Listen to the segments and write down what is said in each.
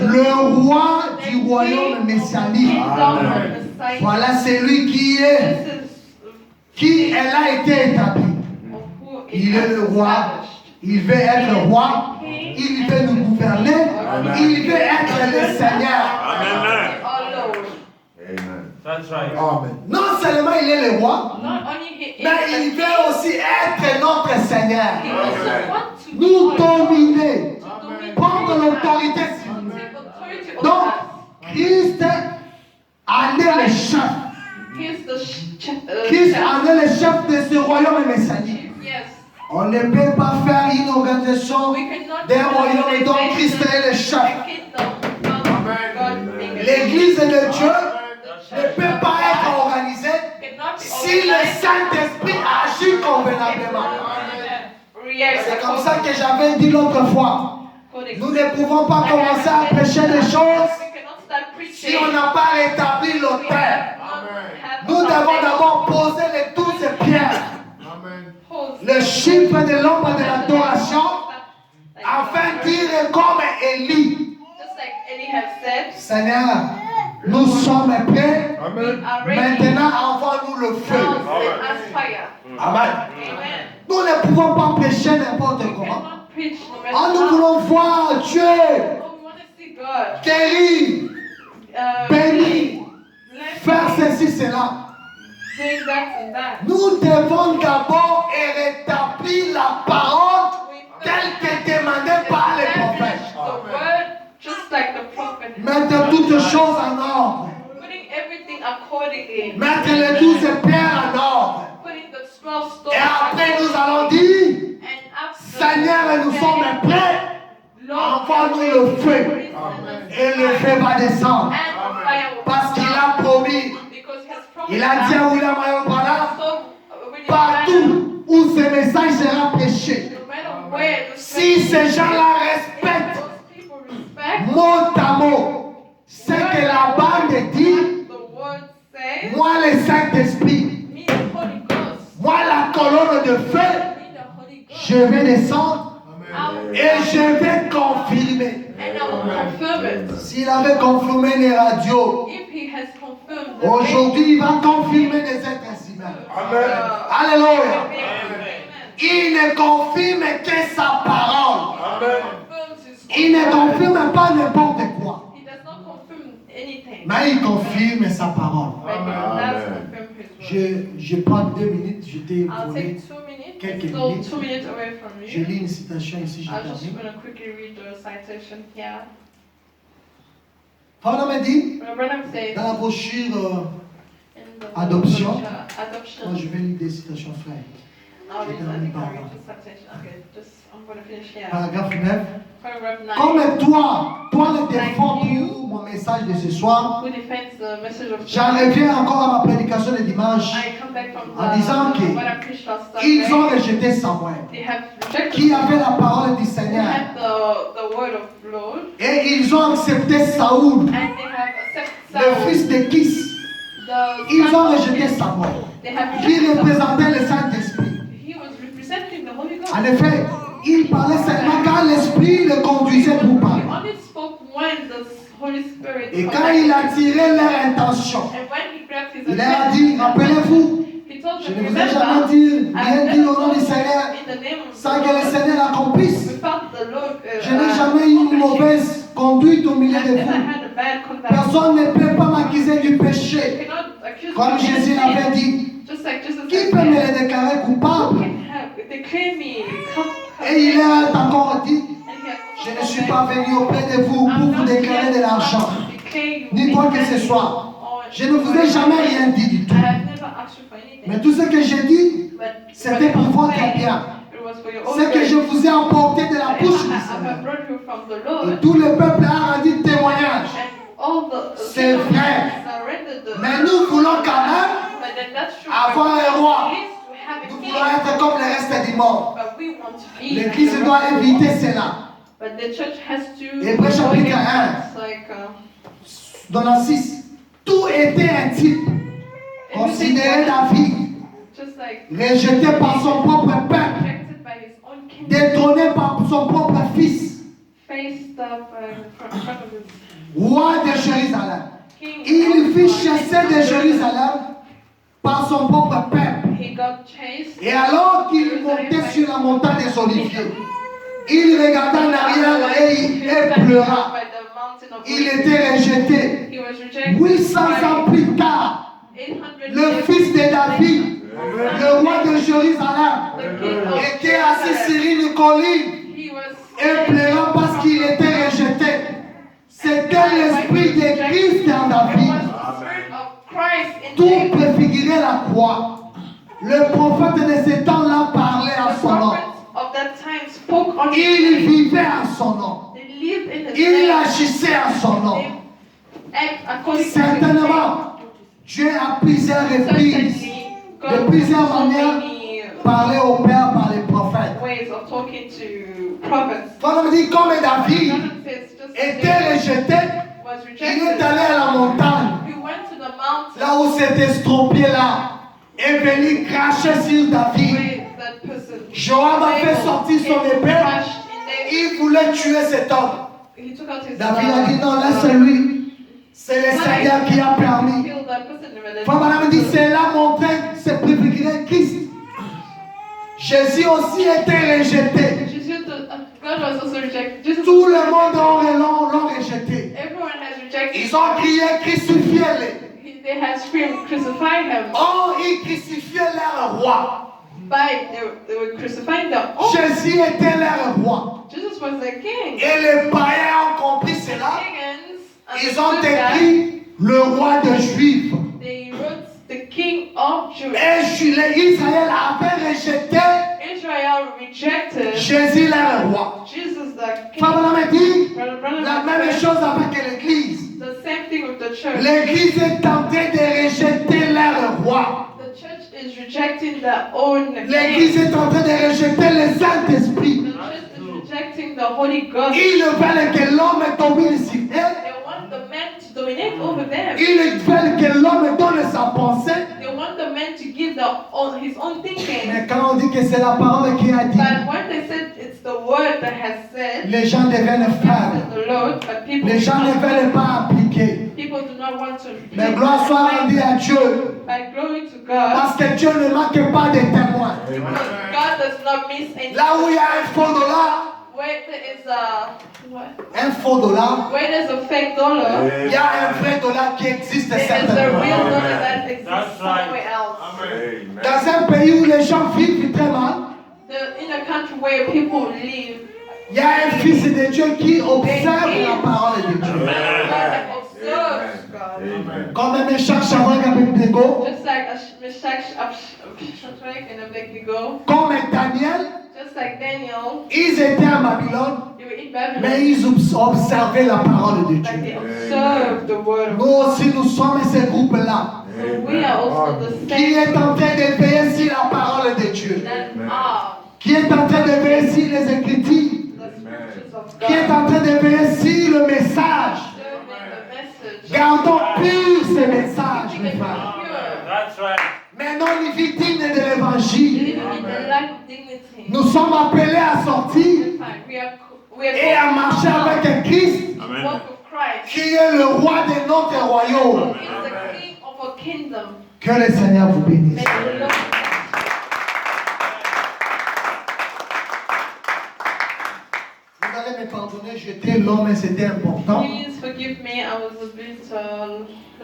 Le roi du royaume messianique. Voilà celui qui elle a été établi. Il est le roi. Il veut être roi. Il veut nous gouverner. Il veut être le Seigneur. Amen. That's right. Amen. Non seulement il est le roi, mais il veut aussi être notre Seigneur. Nous dominer. Prendre l'autorité sur nous. Donc, Christ en est le chef. Christ en est le chef de ce royaume messianique. On ne peut pas faire une organisation d'un royaume dont Christ est le chef. L'église de Dieu ne peut pas être organisée si le Saint-Esprit agit convenablement. C'est comme ça que j'avais dit l'autre fois. Nous ne pouvons pas commencer à prêcher des choses si on n'a pas rétabli l'autel. Nous devons d'abord poser les 12 pierres. Le chiffre de l'ombre de l'adoration, afin de dire comme Élie, Seigneur, nous sommes prêts. Maintenant, envoie-nous le feu. Amen. Nous ne pouvons pas prêcher n'importe comment. Nous voulons voir Dieu guérir, bénir, faire ceci, cela. Nous devons d'abord rétablir la parole telle que demandée par les prophètes. Mettre toutes choses en ordre. Mettre les 12 pierres en ordre. Et après nous allons dire, Seigneur, nous sommes prêts. Envoie-nous le feu. Et le feu va descendre. Parce qu'il a promis. Il a dit à William Branham, partout où ce message sera prêché, si ces gens-là respectent mot à mot ce que la bande dit, moi le Saint-Esprit, moi la colonne de feu, je vais descendre et je vais confirmer. S'il avait confirmé les radios, aujourd'hui il va confirmer les êtres humains. Alléluia. Il ne confirme que sa parole. Il ne confirme pas n'importe quoi. Mais il confirme sa parole. Je prends 2 minutes, je t'ai volé quelques minutes. Je lis une citation ici, je termine. Frère m'a dit, dans la brochure adoption, moi je vais lire des citations frères. Paragraphe 9. Comme toi le défends pour mon message de ce soir, j'en reviens encore à ma prédication de dimanche en disant qu'ils ont rejeté Samuel, qui avait la parole du Seigneur, et ils ont accepté Saoul, le fils de Kis. Ils ont rejeté Samuel, qui représentait le Saint-Esprit. En effet, il parlait seulement quand l'Esprit le conduisait pour parler. Et quand il a tiré leur intention, il leur a dit, rappelez-vous, je ne vous ai jamais rien dit au nom du Seigneur sans que le Seigneur l'accomplisse. Je n'ai jamais eu une mauvaise conduite au milieu de vous. Personne ne peut pas m'accuser du péché. Comme Jésus l'avait dit, qui peut me le déclarer coupable? Et il a encore dit, je ne suis pas venu auprès de vous pour vous déclarer de l'argent, ni quoi que ce soit. Je ne vous ai jamais rien dit du tout. Mais tout ce que j'ai dit, c'était pour votre bien. Ce que je vous ai apporté de la bouche du Seigneur. Et tout le peuple a rendu témoignage. C'est vrai. Mais nous voulons quand même avoir un roi. Nous voulons être comme le reste du monde. L'Église doit éviter cela. Hébreux chapitre 1, dans la 6, tout était un type. Considéré David, rejeté par son propre peuple, détrôné par son propre fils. Roi de Jérusalem. Il fut chassé de Jérusalem par son propre peuple. Et alors qu'il montait sur la montagne des Oliviers, il regarda en arrière et pleura. Il était rejeté. 800 ans plus tard, le fils de David, le roi de Jérusalem, était assis sur une colline et pleurant parce qu'il était rejeté. C'était l'esprit de Christ en David. Tout préfigurait la croix. Le prophète de ce temps-là parlait à son nom. Il vivait à son nom. Il agissait à son nom. Certainement, Dieu a plusieurs reprises, de plusieurs manières, parlé au Père par les prophètes. Quand on dit comme David était rejeté, il est allé à la montagne, là où cet estropié-là est venu cracher sur David. Joab a fait sortir son épée. Il voulait tuer cet homme. David a dit non, laisse-lui. C'est le Seigneur qui a permis. Madame dit, c'est là montré, c'est préfiguré Christ. Jésus aussi était rejeté. Tout le monde l'ont rejeté. Ils ont crié, crucifiez-le. Oh, ils crucifiaient leur roi. Jésus était leur roi. Et les païens ont compris cela. Ils ont écrit le roi de Juifs. Et Israël avait rejeté Jésus leur roi. Femme dit la même chose avec l'église. L'église est tentée de rejeter leur roi. L'église est en train de rejeter le Saint-Esprit. Ils veulent que l'homme domine sur elle. Ils veulent que l'homme donne sa pensée. Mais quand on dit que c'est la parole qui a dit, les gens deviennent faibles. Les gens ne veulent pas appliquer. Mais gloire soit rendue à Dieu. Parce que Dieu ne manque pas de témoins. Là où il y a un faux dollar, un faux dollar, il y a un vrai dollar qui existe certainement. Dans un pays où les gens vivent très mal, il y a un fils de Dieu qui observe la parole de Dieu. Comme Meshach, Shadrach et Abednego, comme Daniel, ils étaient à Babylone, mais ils observaient la parole de Dieu. Nous aussi, nous sommes ces groupes-là qui est en train de veiller sur la parole de Dieu, qui est en train de veiller sur les Écritures, qui est en train de veiller sur le message. Gardons pur ces messages, mes frères. Mais non les victimes de l'évangile. Nous sommes appelés à sortir et à marcher avec Christ, qui est le roi de notre royaume. Que le Seigneur vous bénisse. Vous allez me pardonner, j'étais long, mais c'était important. Please forgive me, I was a bit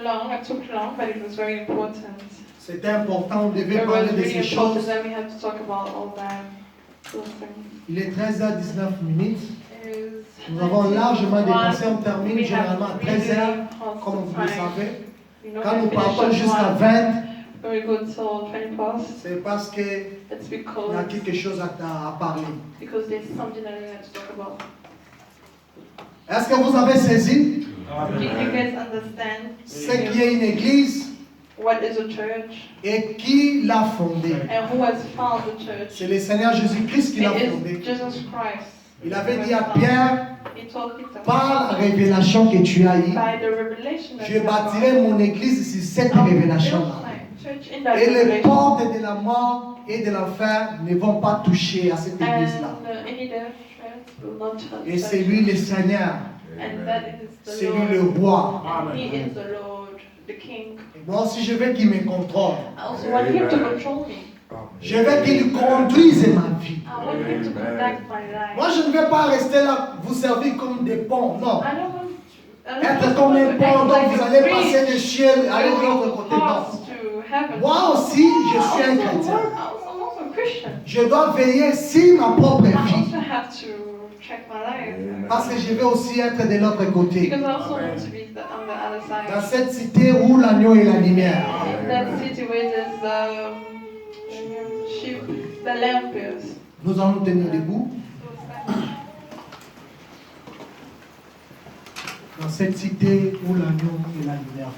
long. I took long, but it was very important. C'était important, on devait parler de ces choses. Il est 13h19. Nous avons largement dépassé, on termine généralement à 13h, comme vous le savez. Quand nous partons jusqu'à 20, c'est parce qu'il y a quelque chose à parler. Est-ce que vous avez saisi ce qui est une église? What is a church? Et qui l'a fondée? And who has founded the church? C'est le Seigneur Jésus-Christ qui l'a fondée. Jesus Christ. Il avait dit à Pierre, par la révélation que tu as eue, je bâtirai mon église sur cette révélation-là. Et les portes de la mort et de l'enfer ne vont pas toucher à cette église-là. will not transgress. Et c'est lui le Seigneur. And that it is the C'est Lord. lui le roi. And he is the Lord, the King. Moi aussi, je veux qu'il me contrôle. I also want him to control me. Je veux qu'il conduise ma vie. I want him to conduct my life. Moi, je ne vais pas rester là, vous servir comme des ponts. Non. I don't want Être comme un pont, donc vous allez passer du ciel, aller de l'autre côté. Non. Moi aussi, je suis un chrétien. Je dois veiller sur ma propre vie. Parce que je veux aussi être de l'autre côté. Dans cette cité où l'agneau est la lumière. Nous allons tenir debout. Dans cette cité où l'agneau est la lumière.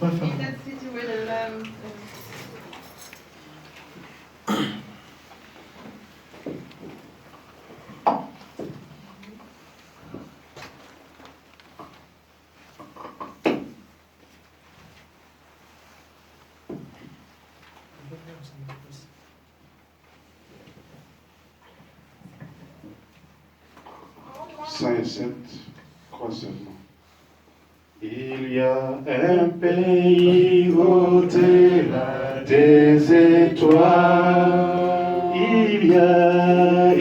Saint et Sainte, crois seulement. Il y a un pays au-delà des étoiles. Il y a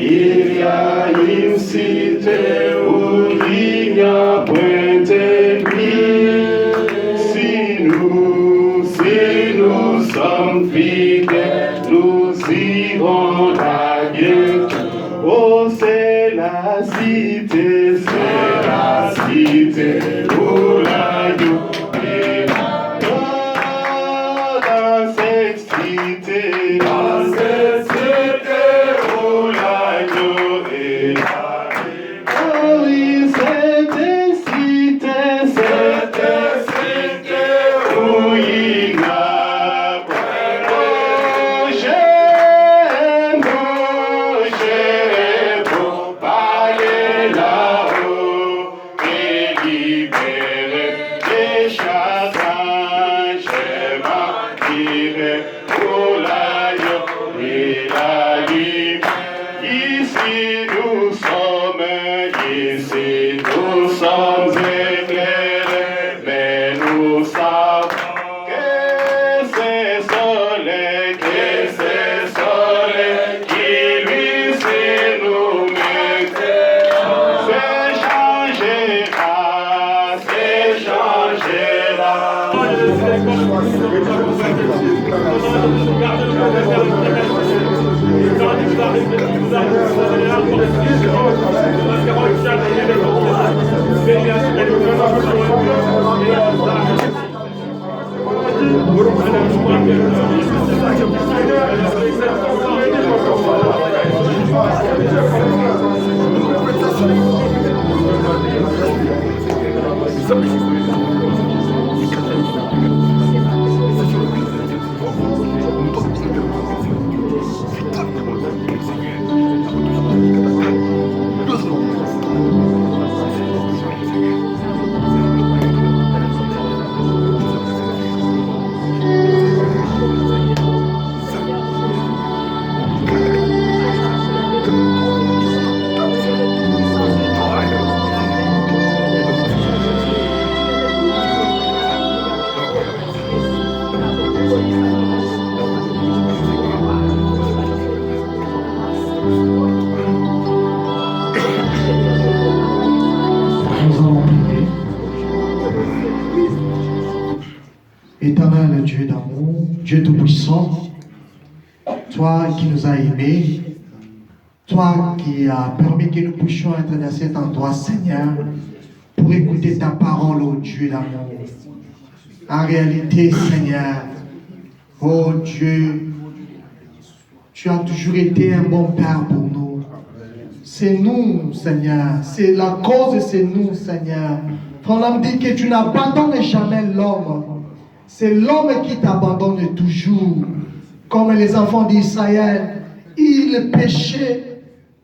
une cité où il n'y a point d'ennemi. Si nous sommes fidèles, nous irons là bien. Oh, c'est la cité où l'agneau est là. Oh, dans cette cité où l'agneau est là. Oh oui, cette cité où il n'a pas. Oh, j'aime pour parler là-haut et libérer les chagrins. Je m'attirer pour l'agneau et la vie. Ici nous sommes éclairés, mais nous savons que c'est soleil qui lui sait nous mettre. C'est changera. Éternel Dieu d'amour, Dieu Tout-Puissant, toi qui nous as aimés, toi qui as permis que nous puissions être dans cet endroit, Seigneur, pour écouter ta parole, ô Dieu d'amour. En réalité, Seigneur, ô Dieu, tu as toujours été un bon Père pour nous. C'est nous, Seigneur, c'est la cause, c'est nous, Seigneur. Ton âme dit que tu n'abandonnes jamais l'homme. C'est l'homme qui t'abandonne toujours. Comme les enfants d'Israël, ils péchaient,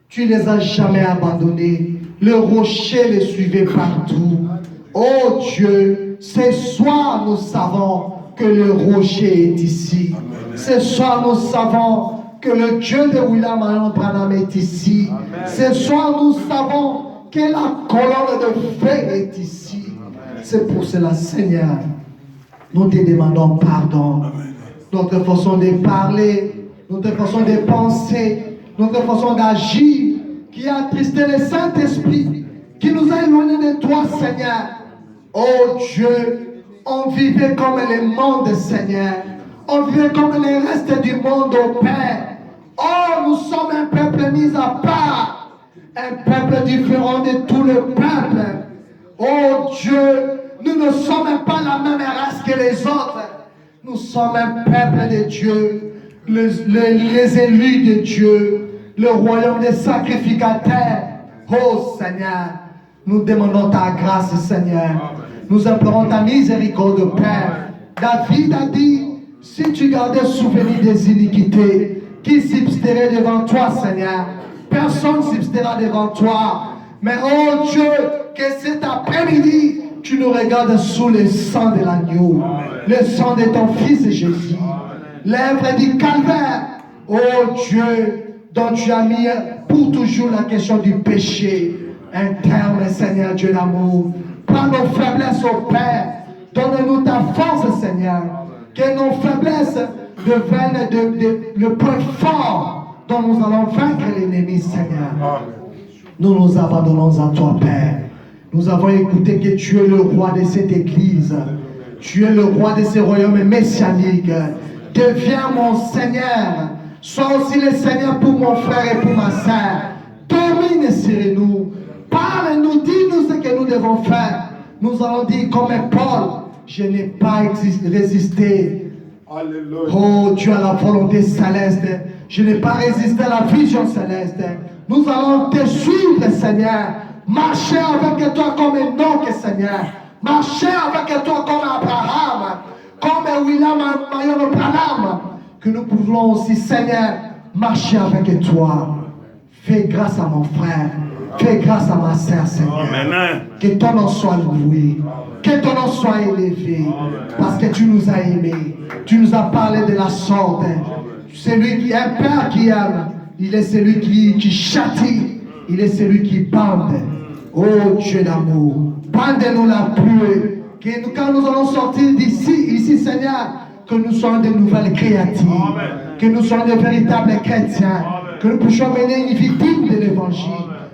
tu les as jamais abandonnés. Le rocher les suivait partout. Oh Dieu, ce soir nous savons que le rocher est ici. Ce soir nous savons que le Dieu de William Marion Branham est ici. Ce soir nous savons que la colonne de feu est ici. C'est pour cela, Seigneur, nous te demandons pardon. Notre façon de parler, notre façon de penser, notre façon d'agir, qui a attristé le Saint-Esprit, qui nous a éloignés de toi, Seigneur. Oh Dieu, on vivait comme le monde, Seigneur. On vivait comme le reste du monde, oh Père. Oh, nous sommes un peuple mis à part, un peuple différent de tout le peuple. Oh Dieu, nous ne sommes pas la même race que les autres. Nous sommes un peuple de Dieu, les élus de Dieu, le royaume des sacrificateurs. Oh Seigneur, nous demandons ta grâce, Seigneur. Nous implorons ta miséricorde, Père. David a dit, si tu gardais souvenir des iniquités, qui subsisterait devant toi, Seigneur? Personne ne subsistera devant toi. Mais oh Dieu, que cet après-midi, tu nous regardes sous le sang de l'agneau, le sang de ton Fils Jésus, l'œuvre du calvaire. Oh Dieu, dont tu as mis pour toujours la question du péché. Un terme, Seigneur Dieu d'amour. Prends nos faiblesses au Père. Donne-nous ta force, Seigneur. Que nos faiblesses deviennent le point fort dont nous allons vaincre l'ennemi, Seigneur. Nous nous abandonnons à toi, Père. Nous avons écouté que tu es le roi de cette église. Tu es le roi de ce royaume messianique. Deviens mon Seigneur. Sois aussi le Seigneur pour mon frère et pour ma sœur. Domine sur nous. Parle-nous, dis-nous ce que nous devons faire. Nous allons dire comme Paul, je n'ai pas résisté. Alléluia. Oh, tu as la volonté céleste. Je n'ai pas résisté à la vision céleste. Nous allons te suivre, Seigneur. Marcher avec toi comme Enoch, Seigneur. Marcher avec toi comme Abraham, comme William Mayon Branham. Que nous pouvons aussi, Seigneur, marcher avec toi. Fais grâce à mon frère. Fais grâce à ma sœur, Seigneur. Amen. Que ton nom soit loué. Que ton nom soit élevé. Parce que tu nous as aimés. Tu nous as parlé de la sorte. Celui qui est un père qui aime, il est celui qui châtie. Il est celui qui bande. Oh Dieu d'amour, bande-nous la pluie. Que nous, quand nous allons sortir ici, Seigneur, que nous soyons de nouvelles créatures. Que nous soyons de véritables chrétiens. Que nous puissions mener une vie digne de l'évangile.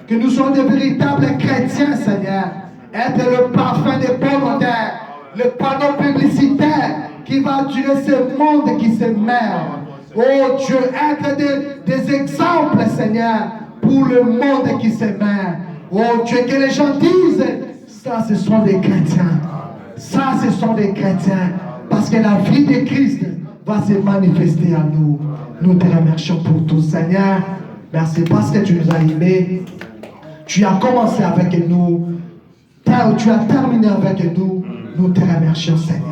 Que nous soyons de véritables chrétiens, Seigneur. Être le parfum des bonnes odeurs, le panneau publicitaire qui va attirer ce monde qui se meurt. Oh Dieu, être des exemples, Seigneur, pour le monde qui se meurt. Oh Dieu, que les gens disent, ça ce sont des chrétiens. Ça ce sont des chrétiens. Parce que la vie de Christ va se manifester à nous. Nous te remercions pour tout, Seigneur. Merci parce que tu nous as aimés. Tu as commencé avec nous. Tu as terminé avec nous. Nous te remercions, Seigneur.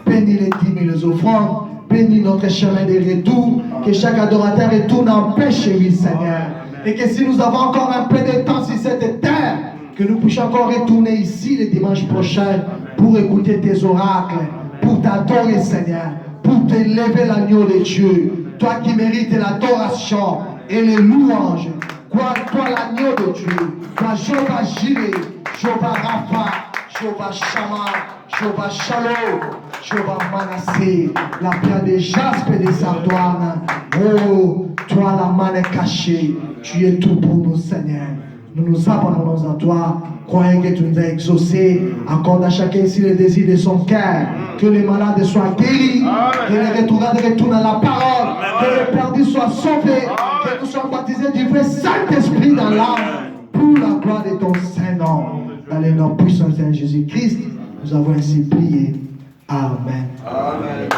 Bénis les dîmes et les offrandes. Bénis notre chemin de retour. Que chaque adorateur retourne en paix chez lui, Seigneur. Et que si nous avons encore un peu de temps sur cette terre, que nous puissions encore retourner ici le dimanche prochain pour écouter tes oracles, pour t'adorer, Seigneur, pour te lever l'agneau de Dieu. Toi qui mérites l'adoration et les louanges. Toi l'agneau de Dieu. Toi Jéhovah Jireh, Jéhovah Rapha, Jéhovah Shammah, Jéhovah Shalom, Jéhovah Manassé, la pierre de jaspe et des ardoines. Oh, toi la manne cachée, tu es tout pour nous, Seigneur. Nous nous abandonnons à toi, croyons que tu nous as exaucés. Accorde à chacun ici le désir de son cœur. Que les malades soient guéris, que les retrogrades retournent à la parole, que les perdus soient sauvés, que nous soyons baptisés du vrai Saint-Esprit dans l'âme, pour la gloire de ton Saint-Nom. Dans le nom puissant de Jésus-Christ, nous avons ainsi prié. Amen. Amen.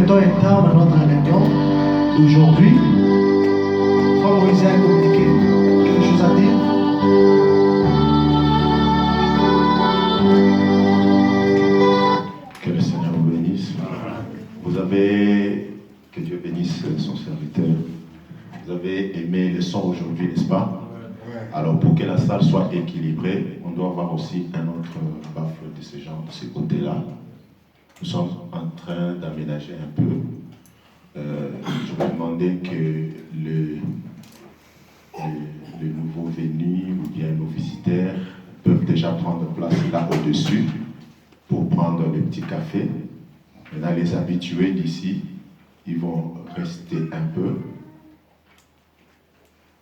mettons un terme à notre réunion d'aujourd'hui. Frère Moïse a communiqué quelque chose à dire. Que le Seigneur vous bénisse. Vous avez, que Dieu bénisse son serviteur. Vous avez aimé le son aujourd'hui, n'est-ce pas? Alors pour que la salle soit équilibrée, on doit avoir aussi un autre baffle de ce genre, de ce côté-là. Nous sommes en train d'aménager un peu. Je vais demander que le nouveau venu ou bien nos visiteurs peuvent déjà prendre place là au-dessus pour prendre le petit café. Maintenant, les habitués d'ici, ils vont rester un peu.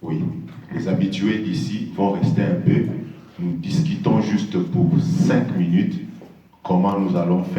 Oui, les habitués d'ici vont rester un peu. Nous discutons juste pour 5 minutes comment nous allons faire.